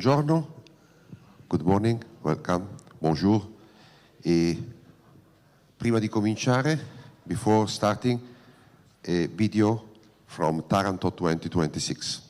Buongiorno, good morning, welcome, bonjour. E prima di cominciare, before starting, a video from Taranto 2026.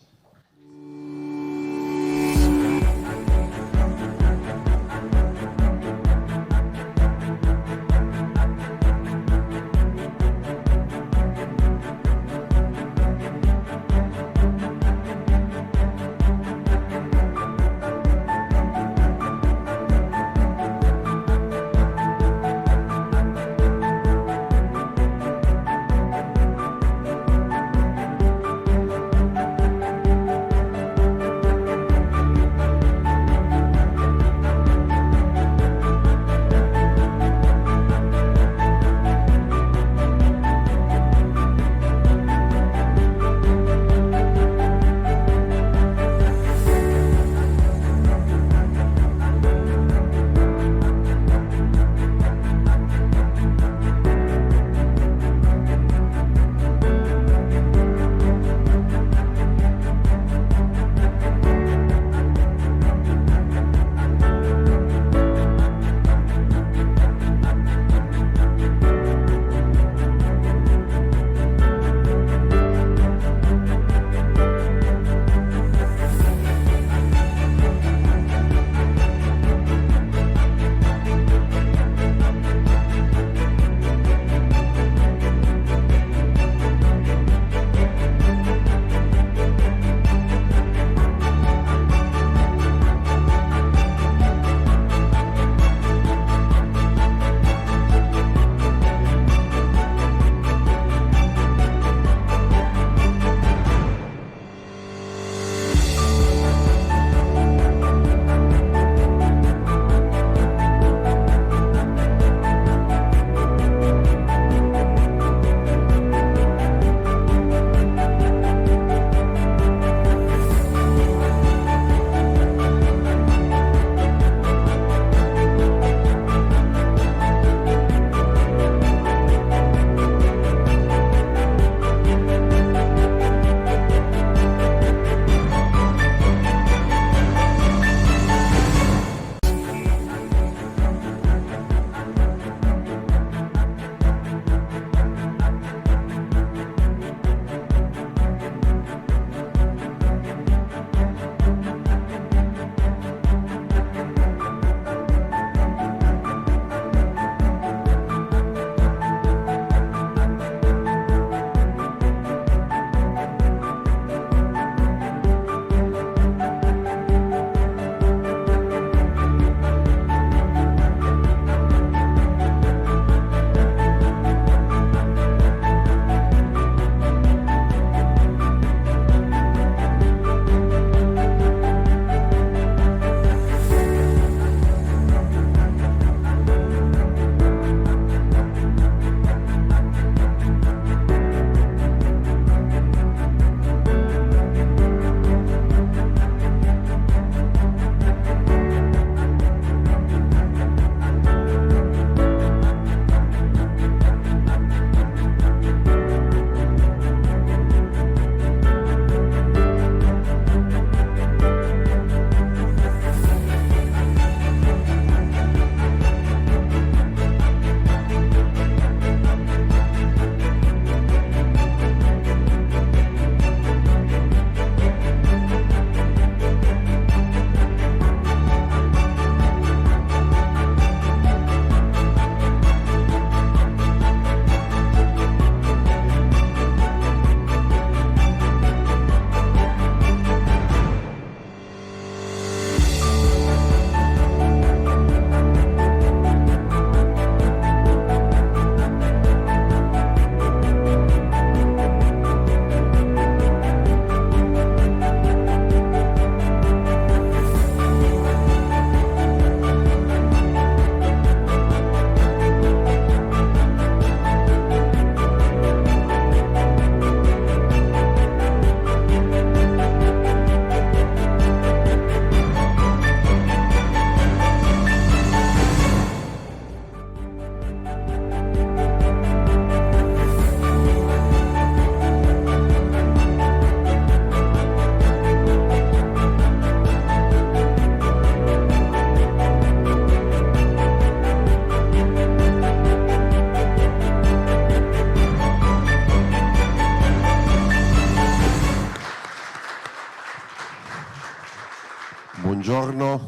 Buongiorno,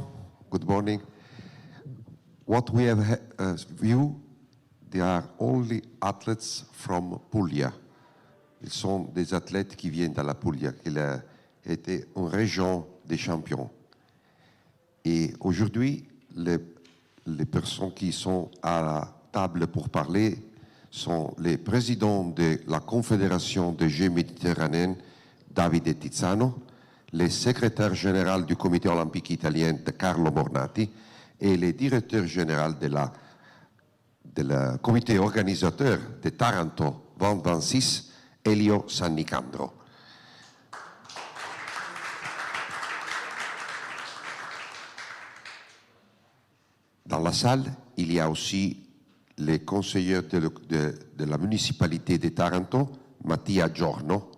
good morning. What we have view, they are only athletes from Puglia. Ils sont des athlètes qui viennent de la Puglia, qui a été une région des champions. Et aujourd'hui, les personnes qui sont à la table pour parler sont les présidents de la Confédération des Jeux méditerranéens, Davide Tizzano, le secrétaire général du comité olympique italien, Carlo Mornati, et le directeur général du comité organisateur de Taranto 2026, Elio San Nicandro. Dans la salle, il y a aussi les conseillers de la municipalité de Taranto, Mattia Giorno.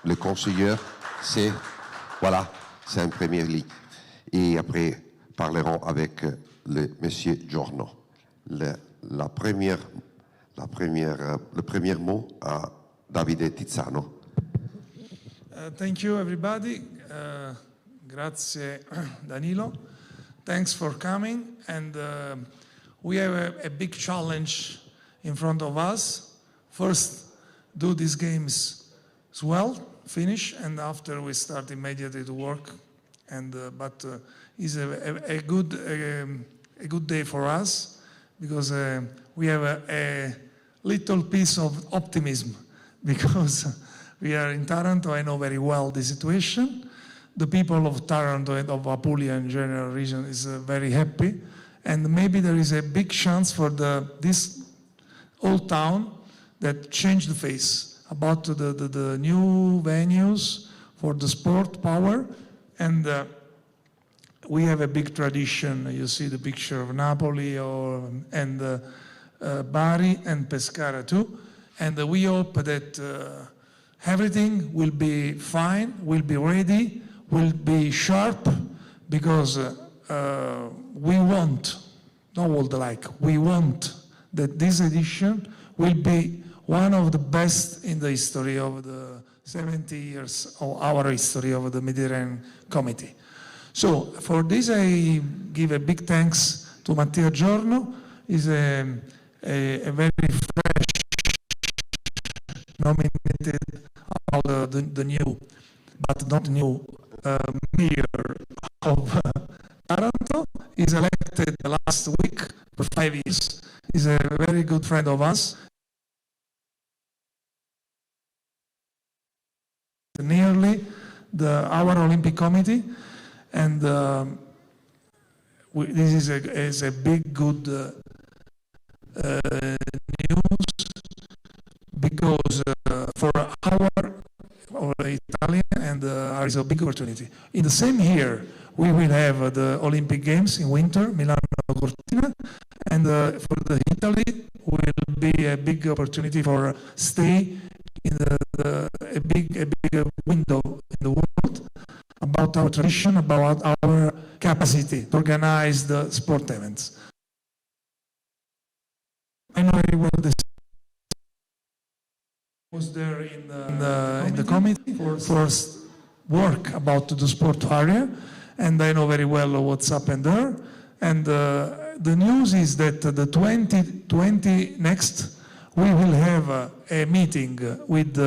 Le conseiller, c'est un premier ligne. Et après, parlerons avec le monsieur Giorno. Le premier mot à Davide Tizzano. Thank you, everybody. Grazie, Danilo. Thanks for coming. And we have a big challenge in front of us. First, do these games well, finish, and after we start immediately to work. And but it's a good day for us because we have a little piece of optimism because we are in Taranto. I know very well the situation. The people of Taranto and of Apulia in general region is very happy, and maybe there is a big chance for this old town that changed the face about the new venues for the sport power. And we have a big tradition. You see the picture of Napoli and Bari and Pescara too. And we hope that everything will be fine, will be ready, will be sharp, because we want, not would like, we want that this edition will be one of the best in the history of the 70 years of our history of the Mediterranean Committee. So for this I give a big thanks to Mattia Giorno. He's a very fresh nominated about the new, but not new, mayor of Taranto. He's elected last week for 5 years. He's a very good friend of us. Nearly our Olympic Committee, and this is a big good news, because for our Italian, and there is a big opportunity. In the same year, we will have the Olympic Games in winter, Milano Cortina, and for the Italy will be a big opportunity for stay in a big window in the world about our tradition, about our capacity to organize the sport events. I know very well this was there in the committee for first work about the sport area, and I know very well what's happened there. And the news is that the 2020 next, we will have a meeting with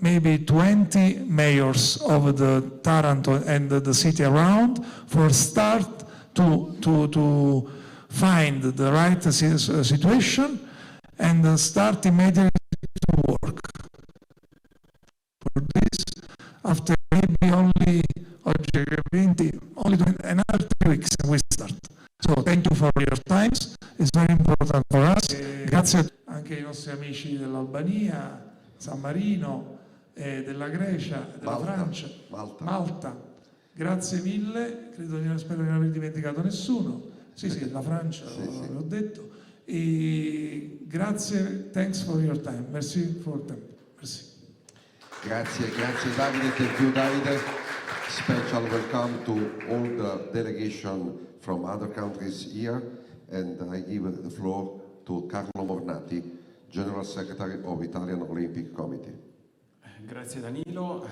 maybe 20 mayors of the Taranto and the city around for start to find the right situation and start immediately to work. For this, after maybe only another 3 weeks we start. So thank you for your times, it's very important for us. Grazie anche ai nostri amici dell'Albania, San Marino, della Grecia, della Francia, Malta. Grazie mille, spero di non aver dimenticato nessuno. Sì, la Francia, l'ho detto. E grazie, thanks for your time. Merci for them. Merci. Grazie Davide, thank you Davide. Special welcome to all the delegation from other countries here, and I give the floor to Carlo Mornati, General Secretary of Italian Olympic Committee. Grazie Danilo,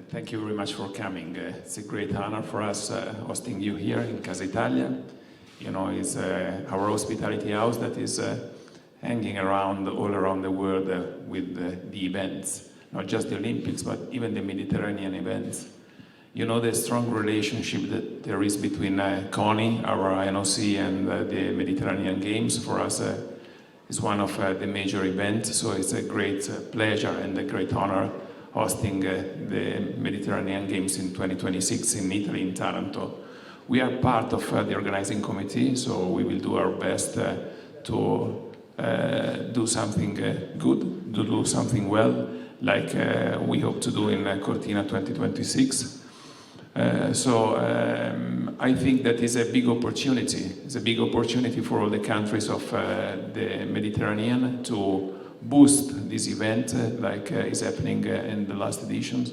Thank you very much for coming. It's a great honor for us hosting you here in Casa Italia. You know, it's our hospitality house that is hanging around all around the world with the events, not just the Olympics, but even the Mediterranean events. You know the strong relationship that there is between CONI, our INOC, and the Mediterranean Games. For us, is one of the major events, so it's a great pleasure and a great honor hosting the Mediterranean Games in 2026 in Italy, in Taranto. We are part of the organizing committee, so we will do our best to do something good, to do something well, like we hope to do in Cortina 2026. I think that is a big opportunity. It's a big opportunity for all the countries of the Mediterranean to boost this event like is happening in the last editions,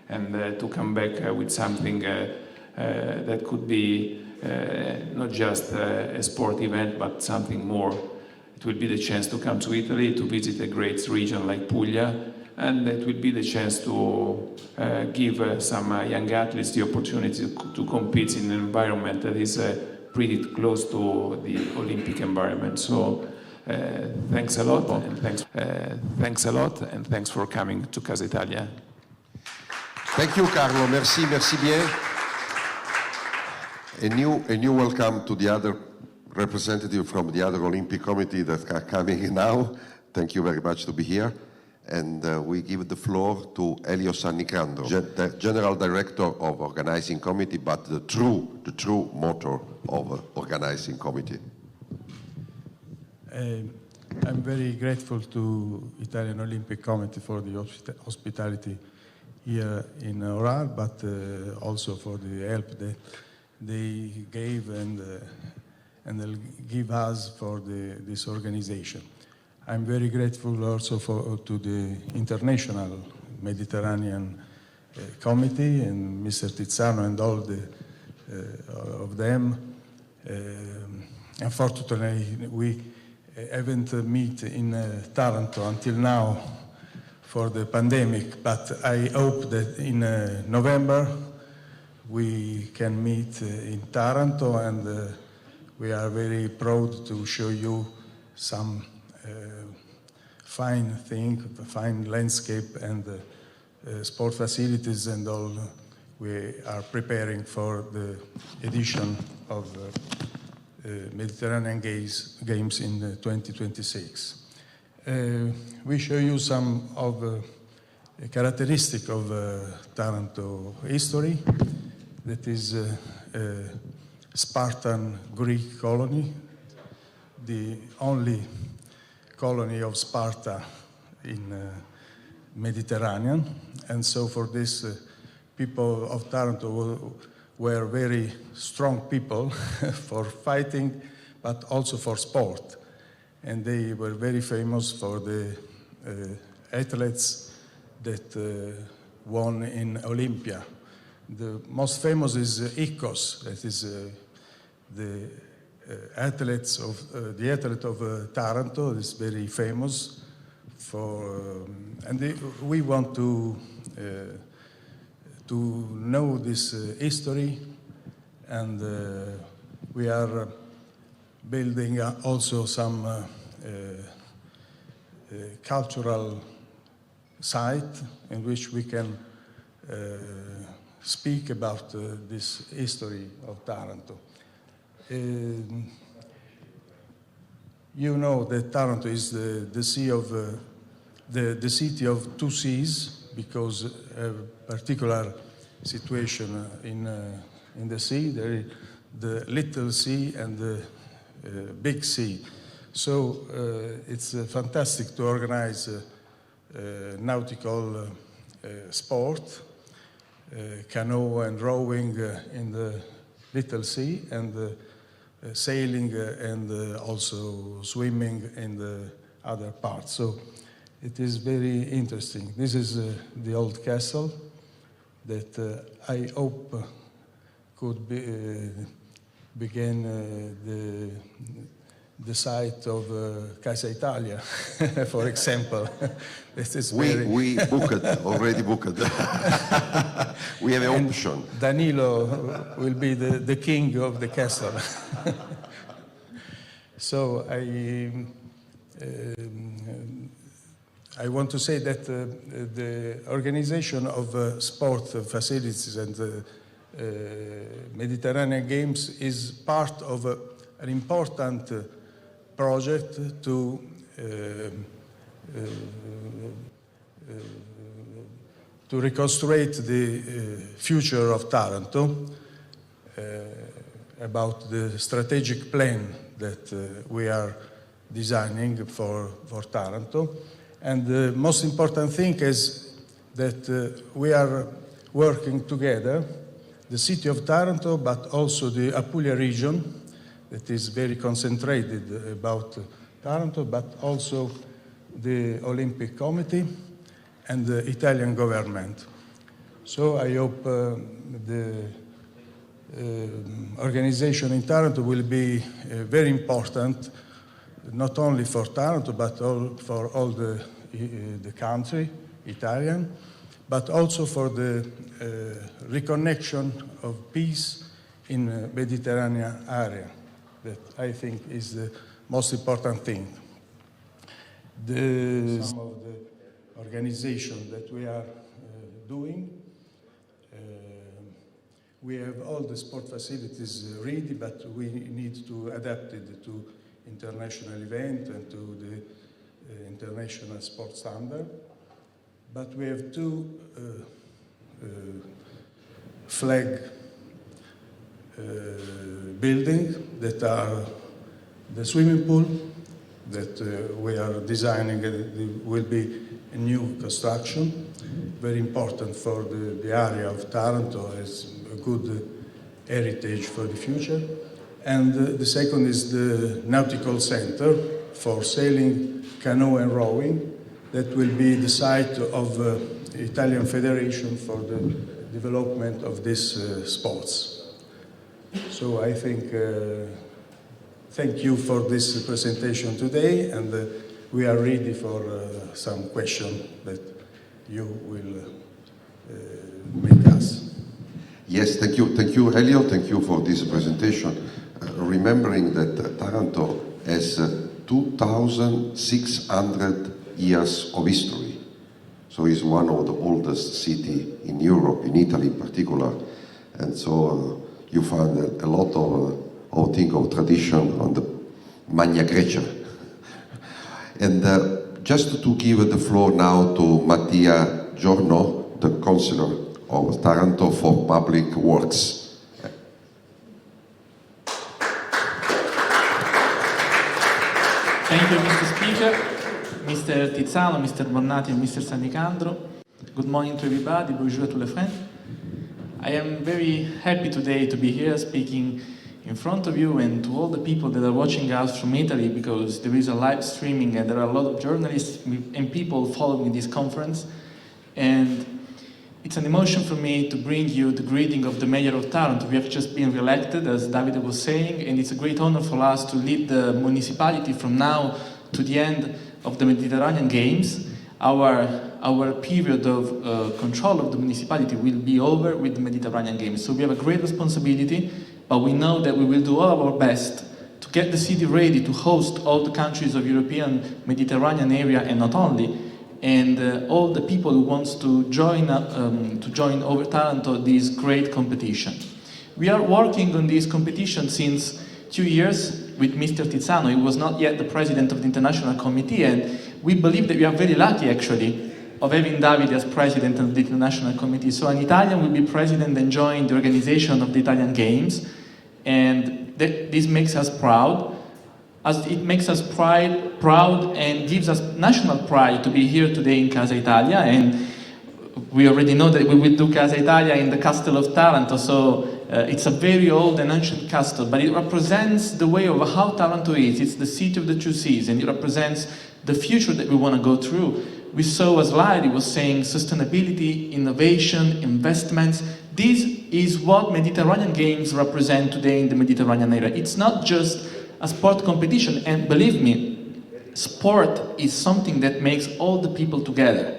and to come back with something that could be not just a sport event but something more. It will be the chance to come to Italy, to visit a great region like Puglia, and it will be the chance to give some young athletes the opportunity to compete in an environment that is pretty close to the Olympic environment. So thanks a lot, and thanks for coming to Casa Italia. Thank you, Carlo. Merci, merci bien. A new welcome to the other representative from the other Olympic Committee that are coming now. Thank you very much to be here. And we give the floor to Elio Sannicandro, the General Director of Organizing Committee, but the true motor of Organizing Committee. I'm very grateful to Italian Olympic Committee for the hospitality here in Orano, but also for the help that they gave and they'll give us for this organization. I'm very grateful also to the International Mediterranean Committee and Mr. Tizzano and all of them. Unfortunately, we haven't met in Taranto until now for the pandemic, but I hope that in November we can meet in Taranto, and we are very proud to show you some fine landscape and sport facilities and all. We are preparing for the edition of Mediterranean Games in 2026. We show you some of the characteristics of Taranto history. That is a Spartan Greek colony, the only colony of Sparta in Mediterranean. And so for this, people of Taranto were very strong people for fighting, but also for sport. And they were very famous for the athletes that won in Olympia. The most famous is Ikos, that is the athlete of Taranto is very famous for, and we want to know this history, and we are building also some cultural site in which we can speak about this history of Taranto. You know that Taranto is the city of two seas, because a particular situation in the sea. There is the Little Sea and the Big Sea. So it's fantastic to organize nautical sport, canoe and rowing in the Little Sea, and sailing and also swimming in the other parts. So it is very interesting. This is the old castle that I hope could begin the site of Casa Italia, for example. This is We booked, already booked. We have an option. Danilo will be the king of the castle. So I want to say that the organization of sport facilities and Mediterranean Games is part of an important project to reconstruct the future of Taranto, about the strategic plan that we are designing for Taranto. And the most important thing is that we are working together, the city of Taranto, but also the Apulia region, that is very concentrated about Taranto, but also the Olympic Committee and the Italian government. So I hope the organization in Taranto will be very important, not only for Taranto, but for all the country, Italian, but also for the reconnection of peace in the Mediterranean area. That I think is the most important thing. Some of the organization that we are doing, we have all the sport facilities ready, but we need to adapt it to international event and to the international sport standard. But we have two flag buildings that are the swimming pool that we are designing. It will be a new construction, very important for the area of Taranto as a good heritage for the future. And the second is the nautical center for sailing, canoe and rowing that will be the site of the Italian Federation for the development of these sports. So I think, thank you for this presentation today, and we are ready for some questions that you will make us. Yes, thank you, Elio. Thank you for this presentation. Remembering that Taranto has 2,600 years of history. So it's one of the oldest cities in Europe, in Italy in particular. And so you find a lot of things of tradition on the Magna Grecia. And just to give the floor now to Mattia Giorno, the Councillor of Taranto for Public Works. Thank you, Mr. Speaker, Mr. Tizzano, Mr. Bonnati, and Mr. Sanicandro. Good morning to everybody, bonjour à tous les frères. I am very happy today to be here speaking in front of you and to all the people that are watching us from Italy, because there is a live streaming and there are a lot of journalists and people following this conference. And it's an emotion for me to bring you the greeting of the Mayor of Taranto. We have just been re-elected, as Davide was saying, and it's a great honor for us to lead the municipality from now to the end of the Mediterranean Games. Our period of control of the municipality will be over with the Mediterranean Games. So we have a great responsibility, but we know that we will do all our best to get the city ready to host all the countries of European Mediterranean area, and not only, and all the people who wants to join over Taranto this great competition. We are working on this competition since 2 years with Mr. Tizzano. He was not yet the president of the International Committee, and we believe that we are very lucky actually of having Davide as president of the International Committee. So an Italian will be president and join the organization of the Italian Games, and this makes us proud. As it makes us proud and gives us national pride to be here today in Casa Italia, and we already know that we will do Casa Italia in the Castle of Taranto, so it's a very old and ancient castle, but it represents the way of how Taranto is. It's the city of the two seas, and it represents the future that we want to go through. We saw a slide, it was saying sustainability, innovation, investments. This is what Mediterranean Games represent today in the Mediterranean area. It's not just a sport competition. And believe me, sport is something that makes all the people together.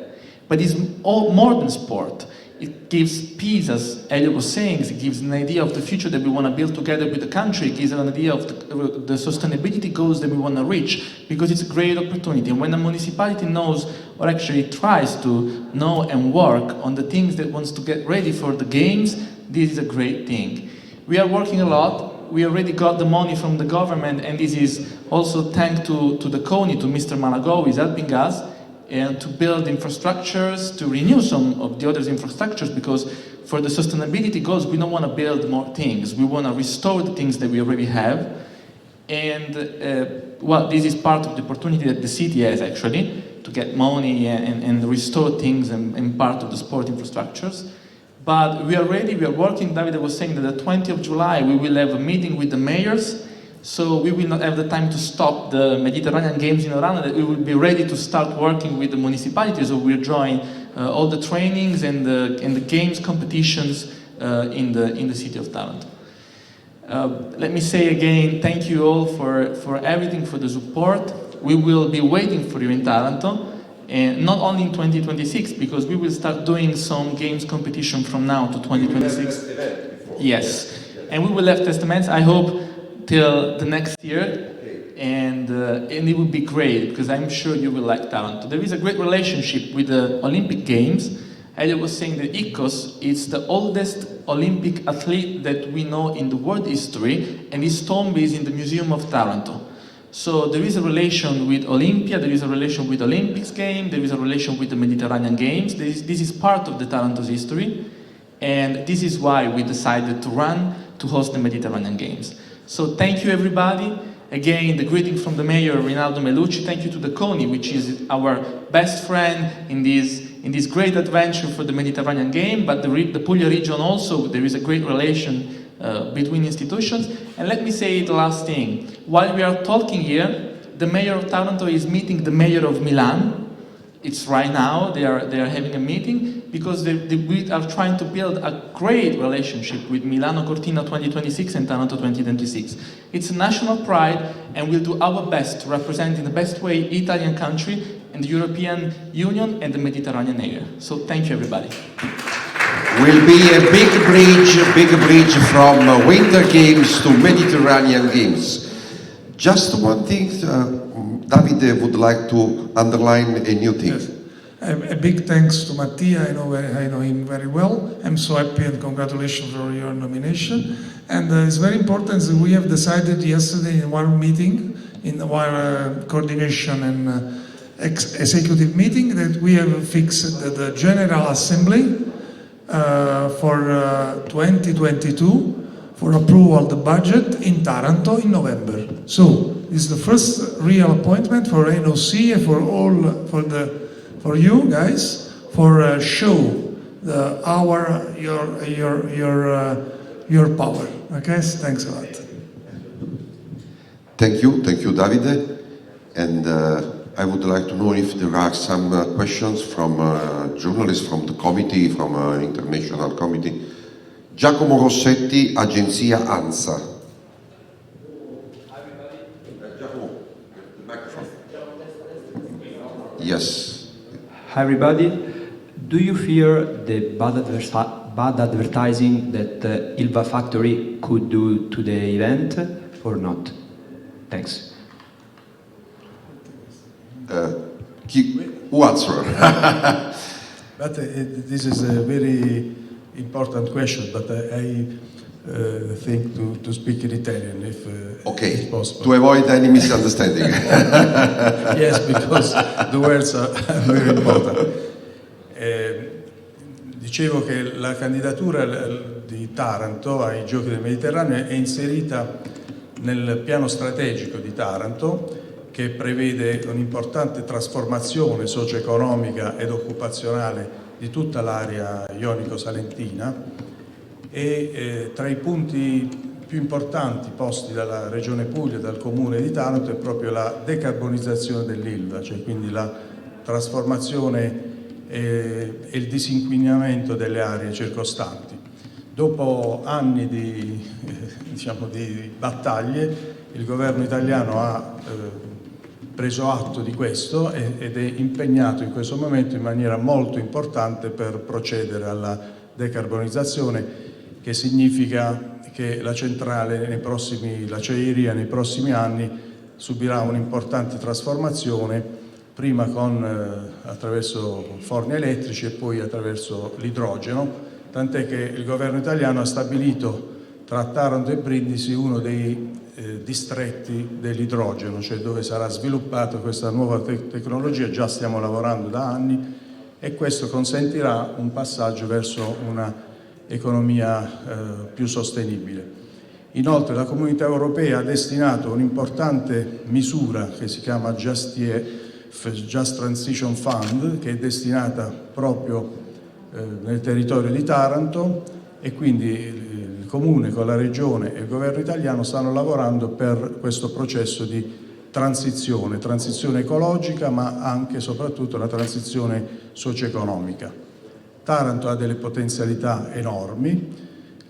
But it's more than sport. It gives peace, as Elio was saying. It gives an idea of the future that we want to build together with the country. It gives an idea of the sustainability goals that we want to reach, because it's a great opportunity. And when a municipality knows, or actually tries to know and work on the things that wants to get ready for the games, this is a great thing. We are working a lot. We already got the money from the government, and this is also thanks to the CONI, to Mr. Malago, who is helping us, and to build infrastructures, to renew some of the other infrastructures, because for the sustainability goals, we don't want to build more things. We want to restore the things that we already have. And well, this is part of the opportunity that the city has, actually, to get money and restore things and part of the sport infrastructures. But we are ready, we are working. Davide was saying that the 20th of July, we will have a meeting with the mayors. So we will not have the time to stop the Mediterranean Games in Orano, that we will be ready to start working with the municipalities. So we'll join all the trainings and the games competitions in the city of Taranto. Let me say again, thank you all for everything, for the support. We will be waiting for you in Taranto, and not only in 2026, because we will start doing some games competition from now to 2026. Yes, and we will have test events, I hope, till the next year, and it will be great, because I'm sure you will like Taranto. There is a great relationship with the Olympic Games. Elio was saying that Ikos is the oldest Olympic athlete that we know in the world history, and his tomb is in the Museum of Taranto. So there is a relation with Olympia, there is a relation with Olympics Games, there is a relation with the Mediterranean Games. This is part of the Taranto's history, and this is why we decided to host the Mediterranean Games. So thank you, everybody. Again, the greeting from the mayor, Rinaldo Melucci. Thank you to the CONI, which is our best friend in this great adventure for the Mediterranean Game, but the Puglia region also, there is a great relation between institutions. And let me say the last thing. While we are talking here, the mayor of Taranto is meeting the mayor of Milan. It's right now, they are having a meeting, because we are trying to build a great relationship with Milano Cortina 2026 and Taranto 2026. It's a national pride, and we'll do our best to represent in the best way Italian country and the European Union and the Mediterranean area. So thank you, everybody. Will be a big bridge from Winter Games to Mediterranean Games. Just one thing, Davide would like to underline a new thing. Yes. A big thanks to Mattia. I know him very well. I'm so happy, and congratulations for your nomination. And it's very important that we have decided yesterday in one meeting, in our coordination and executive meeting, that we have fixed the General Assembly for 2022 for approval the budget in Taranto in November. So it's the first real appointment for NOC and for you guys, for show your power. Okay, so thanks a lot. Thank you, Davide. And I would like to know if there are some questions from journalists from the committee, from international committee. Giacomo Rossetti, agenzia ANSA. Giacomo, the microphone. Yes. Hi everybody. Do you fear the bad advertising that Ilva Factory could do to the event or not? Thanks. Who answer? But this is a very important question, but I think to speak in Italian if possible. To avoid any misunderstanding. Yes, because the words are very important. Dicevo che la candidatura di Taranto ai Giochi del Mediterraneo è inserita nel piano strategico di Taranto, che prevede un'importante trasformazione socio-economica ed occupazionale di tutta l'area ionico-salentina, e tra i punti più importanti posti dalla Regione Puglia e dal Comune di Taranto è proprio la decarbonizzazione dell'Ilva, cioè quindi la trasformazione e il disinquinamento delle aree circostanti. Dopo anni di battaglie, Il governo italiano ha preso atto di questo ed è impegnato in questo momento in maniera molto importante per procedere alla decarbonizzazione, che significa che la centrale l'acciaieria nei prossimi anni subirà un'importante trasformazione, prima attraverso forni elettrici e poi attraverso l'idrogeno, tant'è che il governo italiano ha stabilito tra Taranto e Brindisi uno dei distretti dell'idrogeno, cioè dove sarà sviluppata questa nuova tecnologia. Già stiamo lavorando da anni e questo consentirà un passaggio verso una economia più sostenibile. Inoltre la Comunità Europea ha destinato un'importante misura che si chiama Just Transition Fund, che è destinata proprio nel territorio di Taranto, e quindi il Comune con la Regione e il Governo italiano stanno lavorando per questo processo di transizione ecologica, ma anche e soprattutto la transizione socio-economica. Taranto ha delle potenzialità enormi,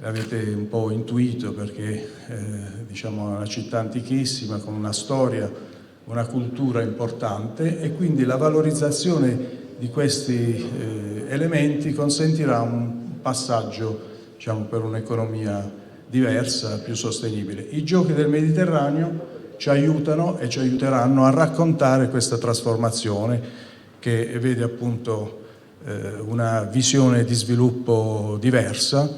l'avete un po' intuito perché diciamo è una città antichissima con una storia, una cultura importante, e quindi la valorizzazione di questi elementi consentirà un passaggio, diciamo, per un'economia diversa, più sostenibile. I Giochi del Mediterraneo ci aiutano e ci aiuteranno a raccontare questa trasformazione che vede appunto una visione di sviluppo diversa,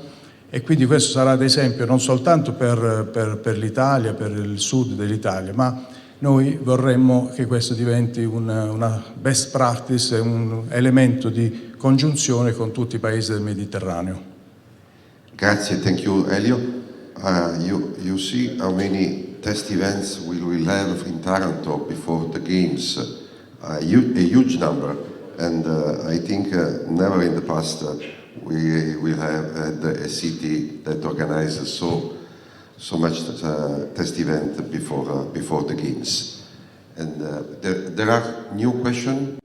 e quindi questo sarà ad esempio non soltanto per l'Italia, per il sud dell'Italia, ma noi vorremmo che questo diventi una best practice, un elemento di congiunzione con tutti i paesi del Mediterraneo. Grazie, thank you, Elio. You see how many test events we will have in Taranto before the games, a huge number, and I think never in the past we will have had a city that organizes so much test event before the games. And there are new questions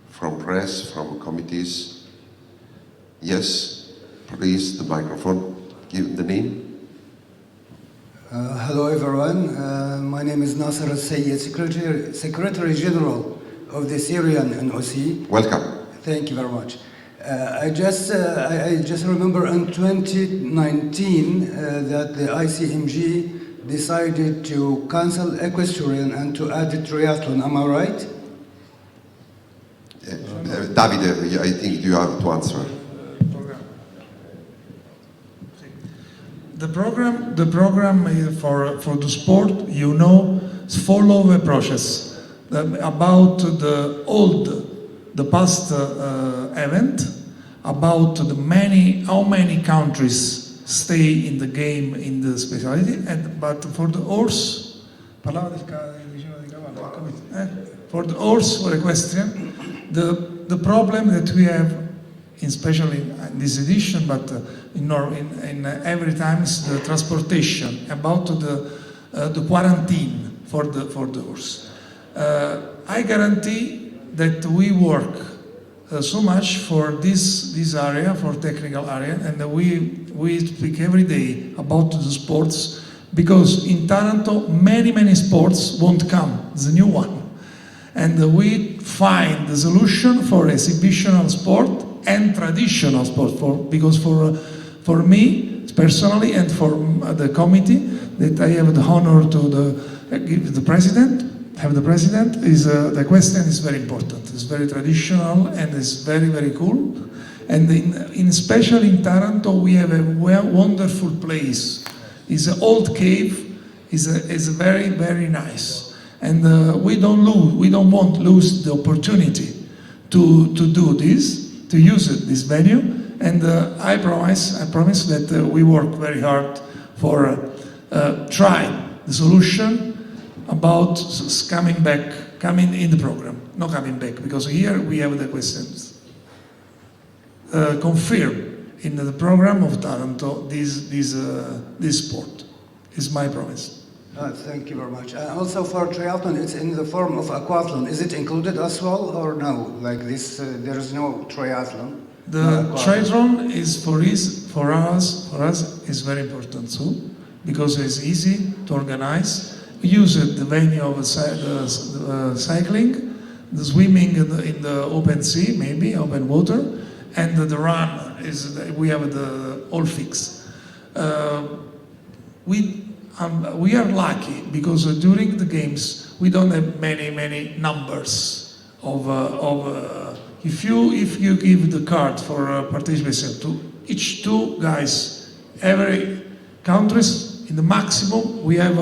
from press, from committees. Yes, please, the microphone. Give the name. Hello everyone, my name is Nasser Al-Sayyed, Secretary General of the Syrian NOC. Welcome. Thank you very much. I just remember in 2019 that the ICMG decided to cancel equestrian and to add the triathlon. Am I right? Davide, I think you have to answer. The program for the sport, you know, follow the process about the past event, about how many countries stay in the game in the specialty, but for the horse, for the horse, for equestrian, the problem that we have, especially in this edition, but in every time, is the transportation, about the quarantine for the horse. I guarantee that we work so much for this area, for technical area, and we speak every day about the sports, because in Taranto many sports won't come, the new one. And we find the solution for exhibitional sport and traditional sport, because for me personally and for the committee that I have the honor to give the president, is the question is very important. It's very traditional and it's very cool. And especially in Taranto, we have a wonderful place. It's an old cave. It's very nice. And we don't want to lose the opportunity to do this, to use this venue. And I promise that we work very hard for trying the solution about coming in the program, not coming back, because here we have the questions. Confirm in the program of Taranto this sport is my promise. Thank you very much. Also for triathlon, it's in the form of aquathlon. Is it included as well or no? Like this, there is no triathlon. The triathlon is for us is very important too, because it's easy to organize. We use the venue of cycling, the swimming in the open sea, maybe open water, and the run is we have the all fixed. We are lucky because during the games we don't have many numbers of if you give the card for participation to each two guys, every countries in the maximum we have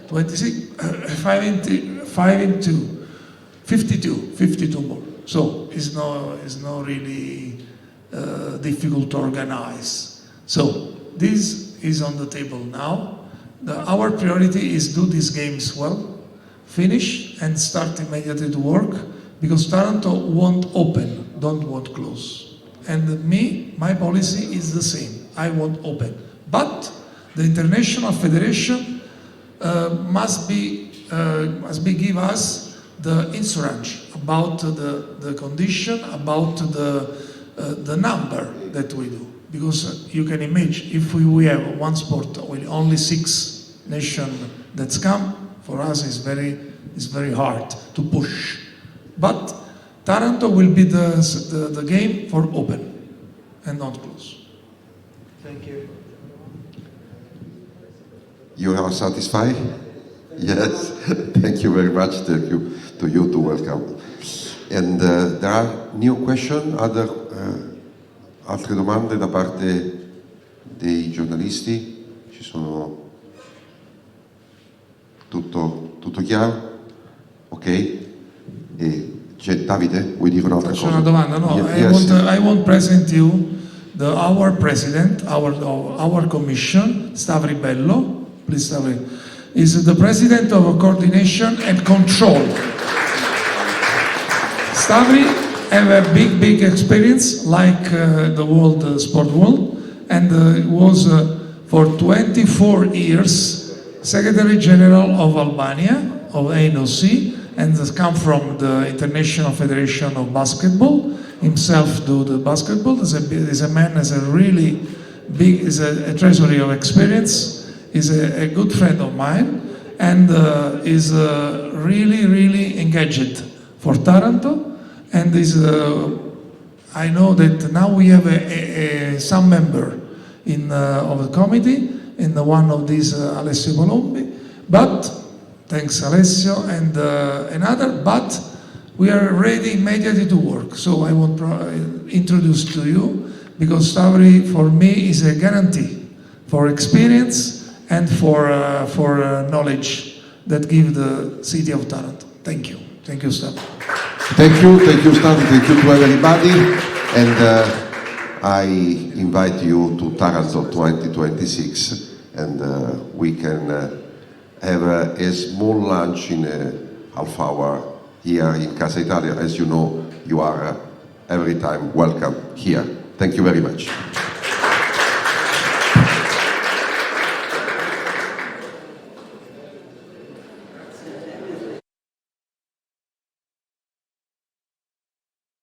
26, 52 more. So it's not really difficult to organize. So this is on the table now. Our priority is do these games well, finish and start immediately to work, because Taranto won't open, don't want close. And my policy is the same, I won't open. But the International Federation must be give us the insurance about the condition, about the number that we do. Because you can imagine, if we have one sport with only 6 nations that come, for us it's very hard to push. But Taranto will be the game for open and not close. Thank you. You are satisfied? Yes. Thank you very much. Thank you to welcome. And there are new questions, altre domande da parte dei giornalisti? Ci sono tutto chiaro? Ok? Davide, vuoi dire un'altra cosa? C'è una domanda, no? Yes. I won't present you our president, our commission, Stavri Bello. Please, Stavri, is the president of coordination and control. Stavri have a big experience, like the world sport world, and was for 24 years Secretary General of Albania, of ANOC, and has come from the International Federation of Basketball. Himself do the basketball. Is a man has a really big, is a treasury of experience. Is a good friend of mine, and is really engaged for Taranto. And I know that now we have some member of the committee, in one of these Alessio Colombi, but thanks Alessio and another, but we are ready immediately to work. So I want to introduce to you, because Stavri for me is a guarantee for experience and for knowledge that give the city of Taranto. Thank you, Stavri. Thank you, Stan. Thank you to everybody. And I invite you to Taranto 2026, and we can have a small lunch in a half hour here in Casa Italia. As you know, you are every time welcome here. Thank you very much.